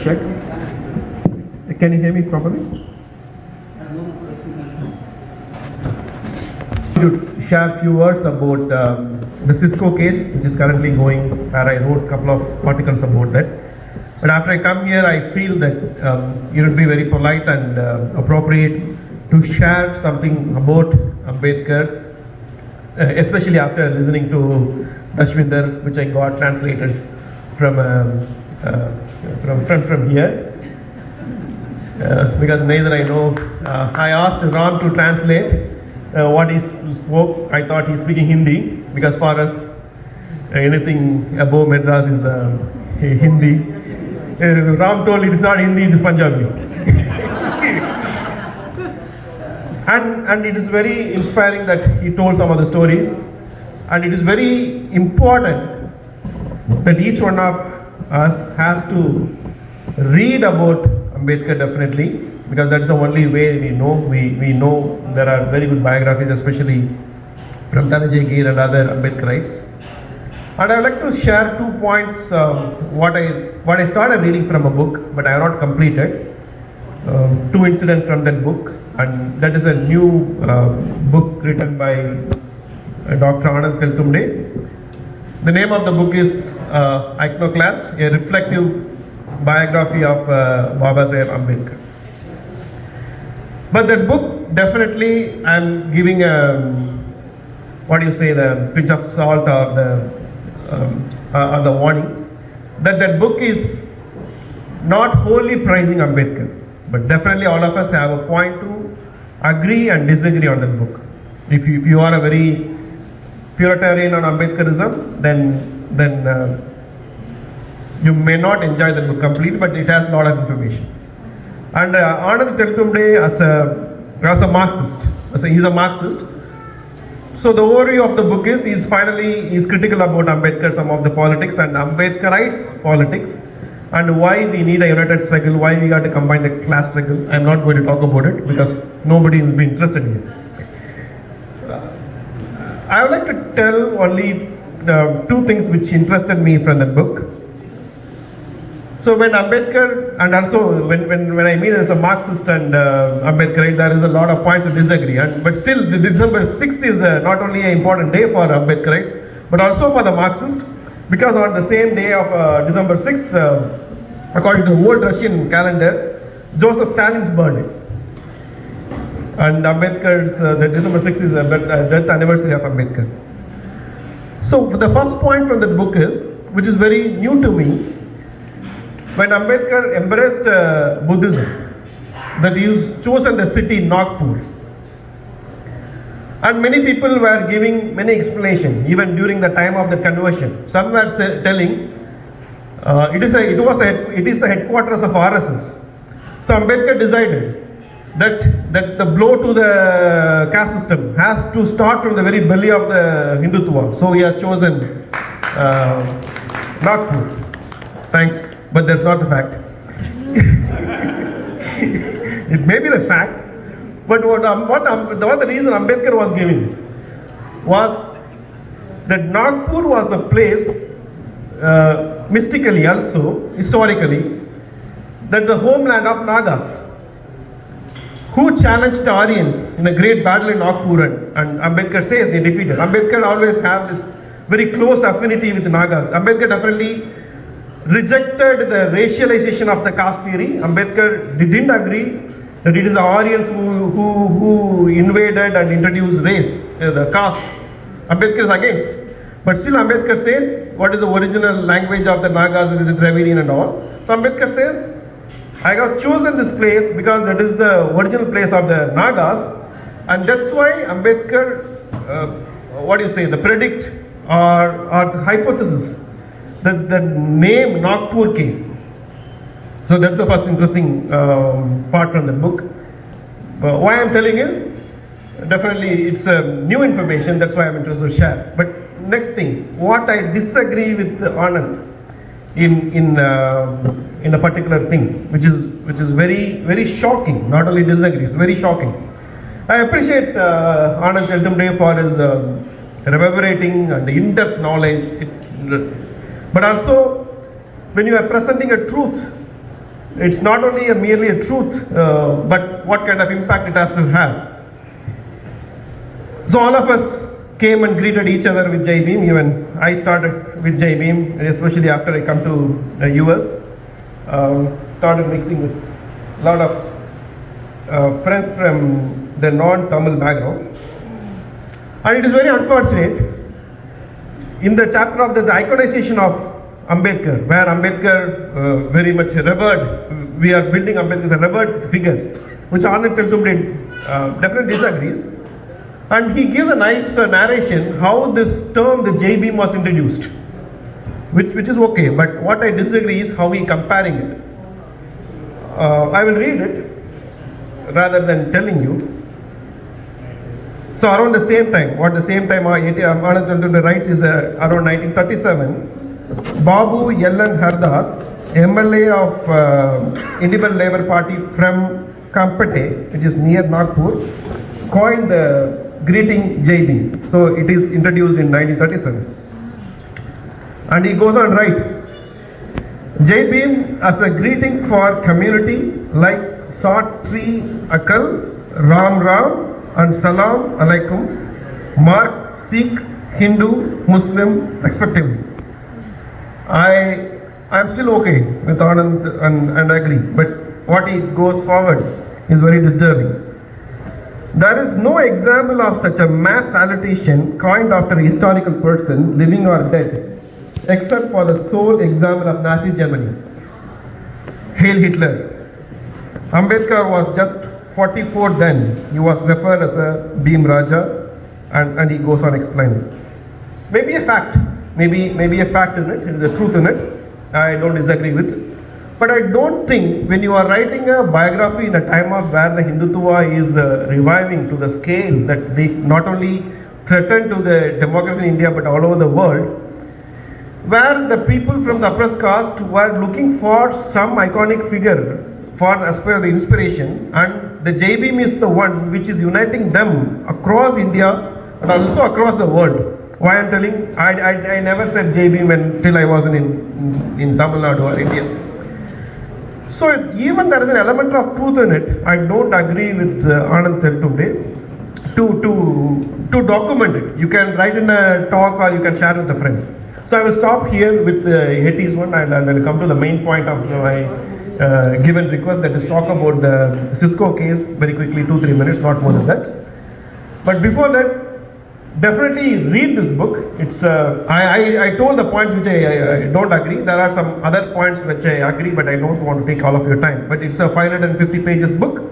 Check. Can you hear me properly? To share a few words about the Cisco case, which is currently going, where I wrote a couple of articles about that. But after I come here, I feel that it would be very polite and appropriate to share something about Ambedkar, especially after listening to Dashwinder, which I got translated from here. Because neither I know, I asked Ram to translate what he spoke. I thought he's speaking Hindi, because for us anything above Madras is Hindi. Ram told it is not Hindi, it is Punjabi. and it is very inspiring that he told some of the stories, and it is very important that each one of us has to read about Ambedkar definitely, because that's the only way we know. We know there are very good biographies, especially from Dhananjay Gir and other Ambedkarites. And I would like to share 2 points. What I started reading from a book, but I have not completed. 2 incidents from that book, and that is a new book written by Dr. Ambedkar. The name of the book is Iconoclast, a reflective biography of Baba Saheb Ambedkar. But that book, definitely I am giving a, the pinch of salt or the warning, that book is not wholly praising Ambedkar, but definitely all of us have a point to agree and disagree on that book. If you are a very Puritarian on Ambedkarism, then you may not enjoy the book completely, but it has a lot of information. And Anand Teltumde as a Marxist, he's a Marxist. So the overview of the book is he's critical about Ambedkar, some of the politics and Ambedkarites politics, and why we need a united struggle, why we got to combine the class struggle. I'm not going to talk about it because nobody will be interested in it. I would like to tell only 2 things which interested me from that book. So when Ambedkar, and also when I mean as a Marxist and Ambedkarite, there is a lot of points to disagree. But still, the December 6th is not only an important day for Ambedkarites, but also for the Marxists, because on the same day of December 6th, according to the old Russian calendar, Joseph Stalin's birthday. And Ambedkar's, the December 6th is the death anniversary of Ambedkar. So the first point from the book is, which is very new to me, when Ambedkar embraced Buddhism, that he's chosen the city Nagpur. And many people were giving many explanations, even during the time of the conversion. Some were telling it is the headquarters of RSS. So Ambedkar decided that the blow to the caste system has to start from the very belly of the Hindutva. So he has chosen Nagpur. Thanks. But that's not the fact. It may be the fact, but what the reason Ambedkar was giving was that Nagpur was the place, mystically also, historically, that the homeland of Nagas, who challenged the Aryans in a great battle in Nagpur, and Ambedkar says they defeated. Ambedkar always have this very close affinity with the Nagas. Ambedkar definitely rejected the racialization of the caste theory. Ambedkar didn't agree that it is the Aryans who invaded and introduced race, the caste. Ambedkar is against. But still Ambedkar says, what is the original language of the Nagas, is it Dravidian and all. So Ambedkar says, I have chosen this place because that is the original place of the Nagas, and that's why Ambedkar, the predict or the hypothesis that the name Nagpur came. So that's the first interesting part from the book. Why I'm telling is, definitely it's new information, that's why I'm interested to share. But next thing, what I disagree with Anand in a particular thing, which is very shocking. Not only disagree, it's very shocking. I appreciate Anand Teltumde for his reverberating and in-depth knowledge. But also, when you are presenting a truth, It's not only merely a truth, but what kind of impact it has to have. So all of us came and greeted each other with Jai Bhim. Even I started with Jai Bhim, especially after I come to the US. Started mixing with a lot of friends from the non-Tamil background. And it is very unfortunate, in the chapter of the iconization of Ambedkar, where Ambedkar very much revered, we are building Ambedkar as a revered figure, which Anand Teltumbde definitely disagrees. And he gives a nice narration how this term, the Jai Bhim, was introduced, which is okay, but what I disagree is how he comparing it. I will read it rather than telling you. So around the same time, Anand Teltumbde writes is around 1937, Babu Yellan Hardas, MLA of Independent Labour Party from Kampate, which is near Nagpur, coined the greeting Jai Bhim. So it is introduced in 1937. And he goes on to write, Jai Bhim as a greeting for community like Sat Sri Akal, Ram Ram and Salam Alaikum, mark Sikh, Hindu, Muslim respectively. I am still okay with Anand and agree, but what he goes forward is very disturbing. There is no example of such a mass salutation coined after a historical person, living or dead, except for the sole example of Nazi Germany. Hail Hitler. Ambedkar was just 44 then. He was referred as a Bhim Raja, and he goes on explaining. Maybe a fact, maybe a fact in it, the truth in it, I don't disagree with it. But I don't think when you are writing a biography in a time of where the Hindutva is reviving to the scale that they not only threaten to the democracy in India but all over the world, where the people from the oppressed caste were looking for some iconic figure for as per the inspiration, and the Jai Bhim is the one which is uniting them across India and also across the world. Why I'm telling, I never said Jai Bhim until I was in Tamil Nadu or India. So even there is an element of truth in it. I don't agree with Anand Teltumbde to document it. You can write in a talk or you can share with the friends. So I will stop here with the 80s one, and I will come to the main point of my given request, that is talk about the Cisco case very quickly, 2-3 minutes, not more than that. But before that, definitely read this book. It's I told the points which I don't agree. There are some other points which I agree, but I don't want to take all of your time. But it's a 550 pages book,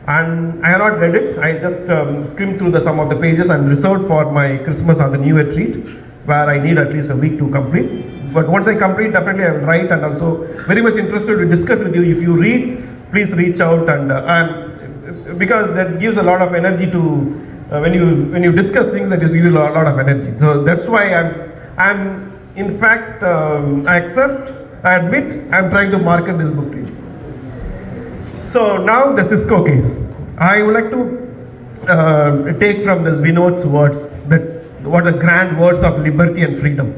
and I have not read it. I just skimmed through some of the pages and reserved for my Christmas or the New Year treat, where I need at least a week to complete. But once I complete, definitely I will write, and also very much interested to discuss with you. If you read, please reach out, and because that gives a lot of energy to. When you discuss things, that just give you a lot of energy. So that's why I'm in fact I admit I'm trying to market this book to you. So now the Cisco case. I would like to take from this Vinod's words, that what are grand words of liberty and freedom.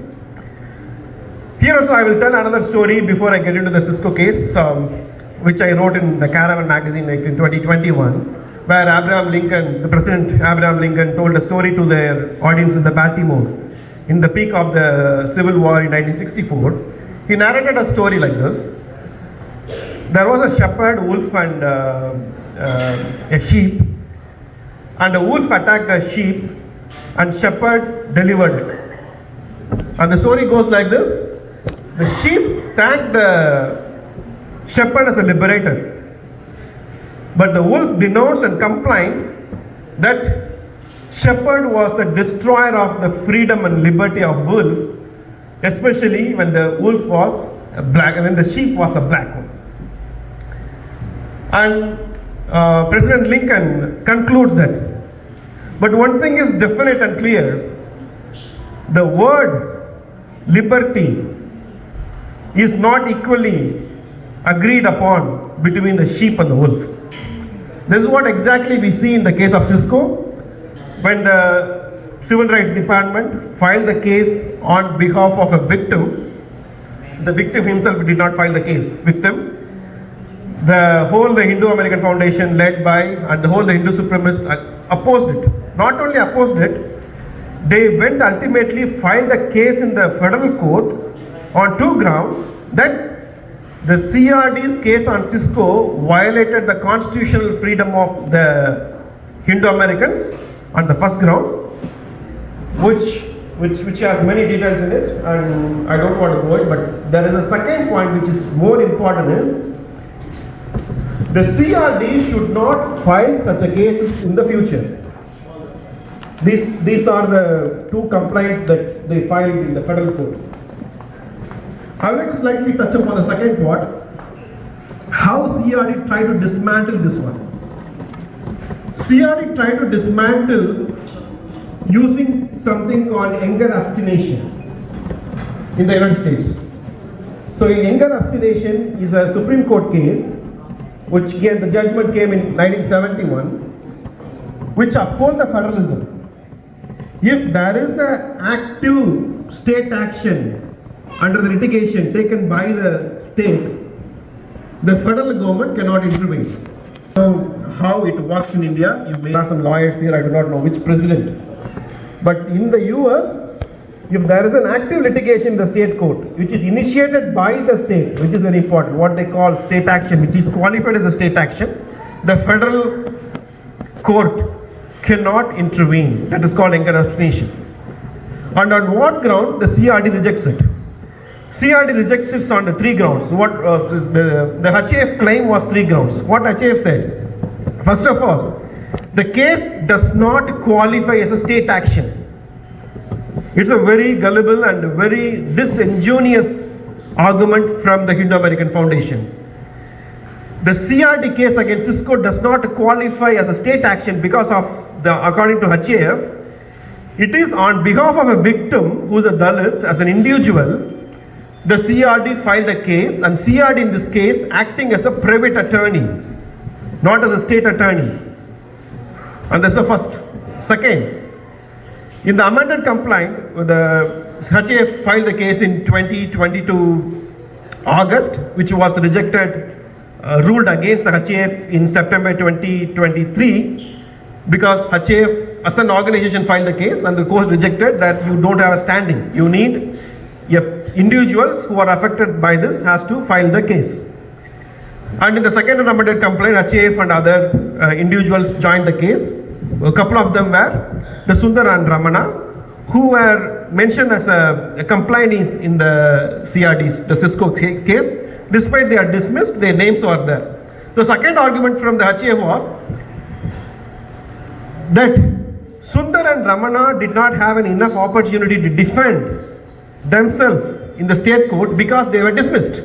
Here also I will tell another story before I get into the Cisco case, which I wrote in the Caravan magazine like in 2021. Where Abraham Lincoln, the President Abraham Lincoln, told a story to their audience in the Baltimore in the peak of the Civil War in 1964. He narrated a story like this. There was a shepherd, wolf, and a sheep, and the wolf attacked the sheep, and shepherd delivered it. And the story goes like this: the sheep thanked the shepherd as a liberator. But the wolf denounced and complained that shepherd was the destroyer of the freedom and liberty of wolf, especially when the wolf was a black, when the sheep was a black one. And President Lincoln concludes that. But one thing is definite and clear: the word liberty is not equally agreed upon between the sheep and the wolf. This is what exactly we see in the case of Cisco, when the Civil Rights Department filed the case on behalf of a victim. The victim himself did not file the case. Victim. the Hindu American Foundation led by and the whole the Hindu supremacists opposed it. Not only opposed it, they went ultimately filed a case in the federal court on two grounds: that the CRD's case on Cisco violated the constitutional freedom of the Hindu Americans on the first ground, which has many details in it, and I don't want to go it, but there is a second point which is more important is the CRD should not file such a case in the future. These are the two complaints that they filed in the federal court. I will slightly touch upon the second part, how CRD tried to dismantle this one. CRD tried to dismantle using something called Younger abstination in the United States. So Younger abstination is a Supreme Court case which the judgment came in 1971, which uphold the federalism. If there is an active state action under the litigation taken by the state, the federal government cannot intervene. So how it works in India, you may have some lawyers here, I do not know which president. But in the US, if there is an active litigation in the state court, which is initiated by the state, which is very important, what they call state action, which is qualified as a state action, the federal court cannot intervene. That is called Younger abstination. And on what ground? The CRD rejects it. CRD rejects it on the three grounds. What the HAF claim was three grounds. What HAF said? First of all, the case does not qualify as a state action. It's a very gullible and very disingenuous argument from the Hindu American Foundation. The CRD case against Cisco does not qualify as a state action because of according to HAF, it is on behalf of a victim who is a Dalit as an individual. The CRD filed a case, and CRD in this case acting as a private attorney, not as a state attorney. And that's the first. Second, in the amended complaint, the HAF filed the case in 2022 August, which was rejected, ruled against the HAF in September 2023, because HAF as an organization filed the case and the court rejected that you don't have a standing. You need individuals who are affected by this has to file the case. And in the second amended complaint, HAF and other individuals joined the case. A couple of them were the Sundar and Ramana, who were mentioned as a complainants in the CRD's, the Cisco case. Despite they are dismissed, their names were there. The second argument from the HAF was that Sundar and Ramana did not have enough opportunity to defend themselves in the state court because they were dismissed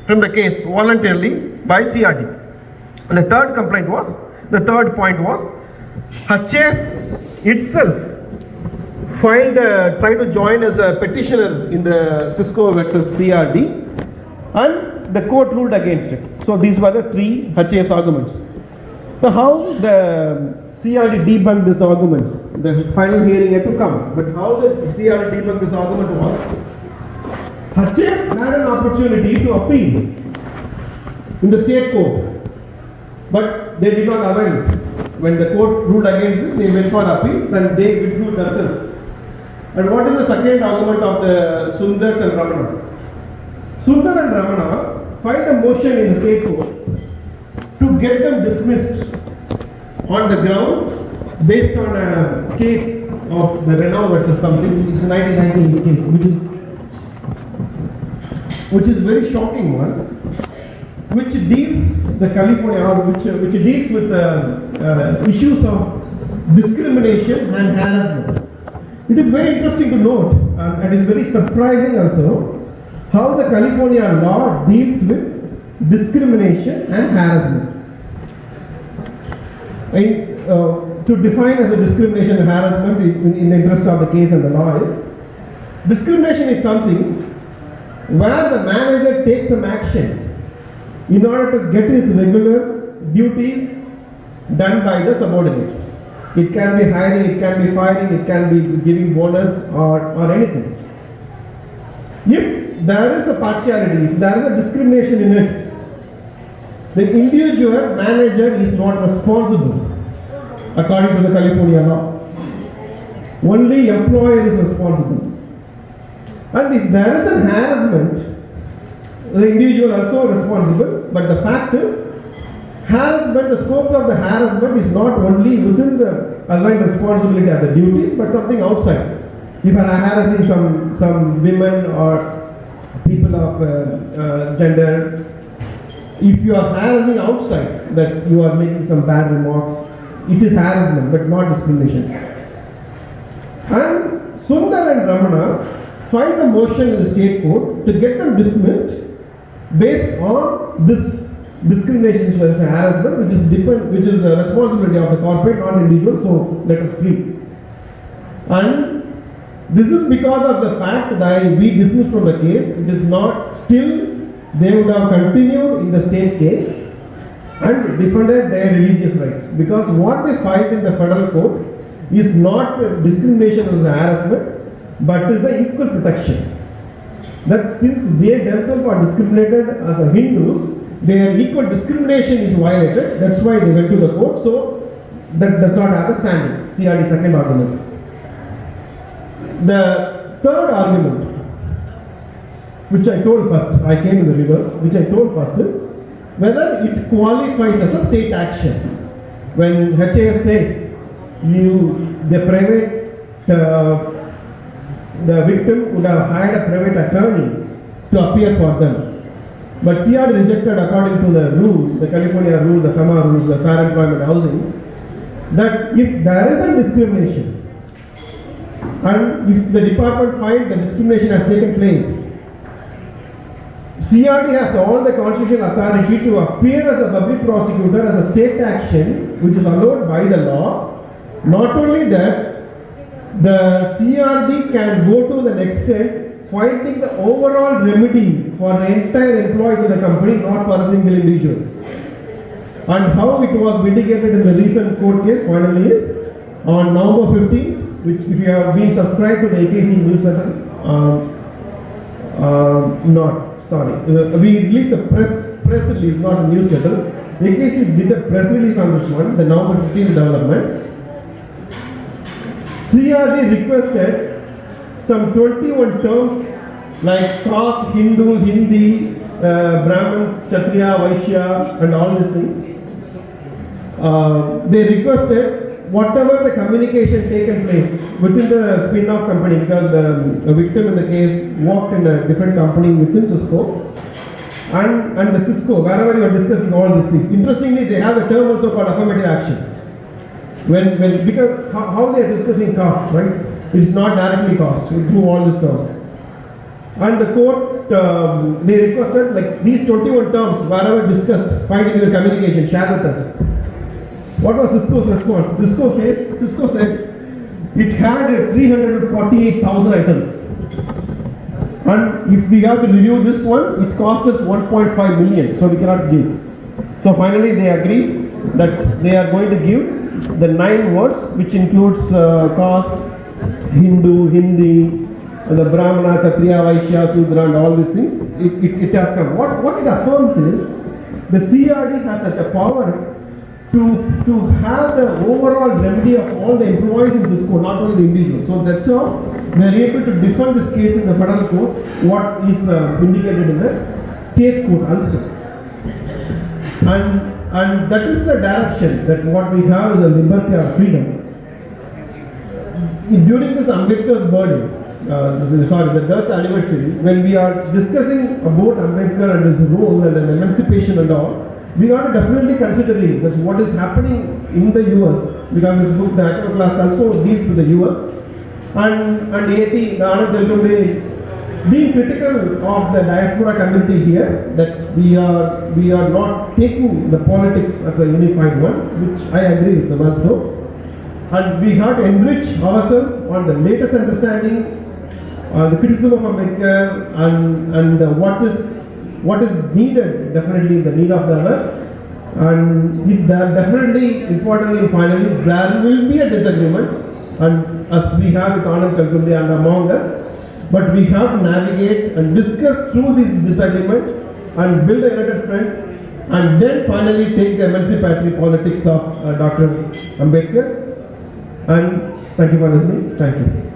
from the case voluntarily by CRD. And the third point was HAF itself tried to join as a petitioner in the Cisco versus CRD, and the court ruled against it. So these were the three HAF's arguments. So how the CRD debunked this argument? The final hearing had to come. But how the CRD debunked this argument was, HAF had an opportunity to appeal in the state court, but they did not avail. When the court ruled against this, they went for appeal, then they withdrew themselves. And what is the second argument of the Sundars and Ramana? Sundar and Ramana filed a motion in the state court to get them dismissed on the ground based on a case of the Renault versus something. It's a 1990 case, which is very shocking one, which deals the California, or which deals with issues of discrimination and harassment. It is very interesting to note, and it is very surprising also, how the California law deals with discrimination and harassment. To define as a discrimination and harassment in the interest of the case and the law is, discrimination is something where the manager takes some action in order to get his regular duties done by the subordinates. It can be hiring, it can be firing, it can be giving bonus or anything. If there is a partiality, if there is a discrimination in it, The individual manager is not responsible according to the California law. Only employer is responsible. And if there is a harassment, the individual also responsible. But the fact is, harassment, the scope of the harassment is not only within the assigned responsibility of the duties, but something outside. If I am harassing some women or people of gender, if you are harassing outside, that you are making some bad remarks, it is harassment but not discrimination. And Sundar and Ramana filed a motion in the state court to get them dismissed based on this discrimination as a harassment, which is the responsibility of the corporate, not individual. So let us plead. And this is because of the fact that we dismissed from the case. It is not still. They would have continued in the state case and defended their religious rights, because what they filed in the federal court is not discrimination as a harassment, but is the equal protection. That since they themselves are discriminated as a Hindus, their equal discrimination is violated. That's why they went to the court. So that does not have a standing. CRD second argument. The third argument, which I told first, I came in the reverse, which I told first is whether it qualifies as a state action. When HAF says the victim would have hired a private attorney to appear for them, but CRD rejected according to the rules, the California rules, the FEMA rules, the Fair Employment Housing, that if there is a discrimination and if the department finds the discrimination has taken place, CRD has all the constitutional authority to appear as a public prosecutor as a state action, which is allowed by the law. Not only that, the CRD can go to the next step, finding the overall remedy for the entire employees of the company, not for a single individual. And how it was vindicated in the recent court case finally is on November 15th, which if you have been subscribed to the AKC newsletter, we released a press release, not a newsletter. AKC did a press release on this one, the November 15th development. CRD requested some 21 terms like caste, Hindu, Hindi, Brahmin, Kshatriya, Vaishya, and all these things. They requested whatever the communication taken place within the spin-off company, because the victim in the case worked in a different company within Cisco, and the Cisco, wherever you are discussing all these things. Interestingly, they have a term also called affirmative action. Because how they are discussing cost, right? It's not directly cost through all these terms. And the court, they requested like these 21 terms, wherever discussed, find in your communication, share with us. What was Cisco's response? Cisco said it had 348,000 items. And if we have to review this one, it cost us 1.5 million, so we cannot give. So finally they agreed that they are going to give the 9 words, which includes caste, Hindu, Hindi, the Brahmana, Kshatriya, Vaishya, Sudra, and all these things. It has come. What it affirms is the CRD has such a power to have the overall remedy of all the employees in Cisco, not only the individual. So that's how they are able to defend this case in the federal court, what is indicated in the state court also. And that is the direction that what we have is a liberty of freedom. During this Ambedkar's birthday, the death anniversary, when we are discussing about Ambedkar and his role and emancipation and all, we are definitely considering that what is happening in the US, because this book, the Active Class, also deals with the US, and AT, the Anand being critical of the diaspora community here, that we are not taking the politics as a unified one, which I agree with them also. And we have to enrich ourselves on the latest understanding, the criticism of Ambedkar, and what is needed, definitely the need of the other. And if there definitely, importantly, finally, there will be a disagreement, and as we have with Anand Kalkundi and among us, but we have to navigate and discuss through this disagreement and build a united front and then finally take the emancipatory politics of Dr. Ambedkar. And thank you for listening. Thank you.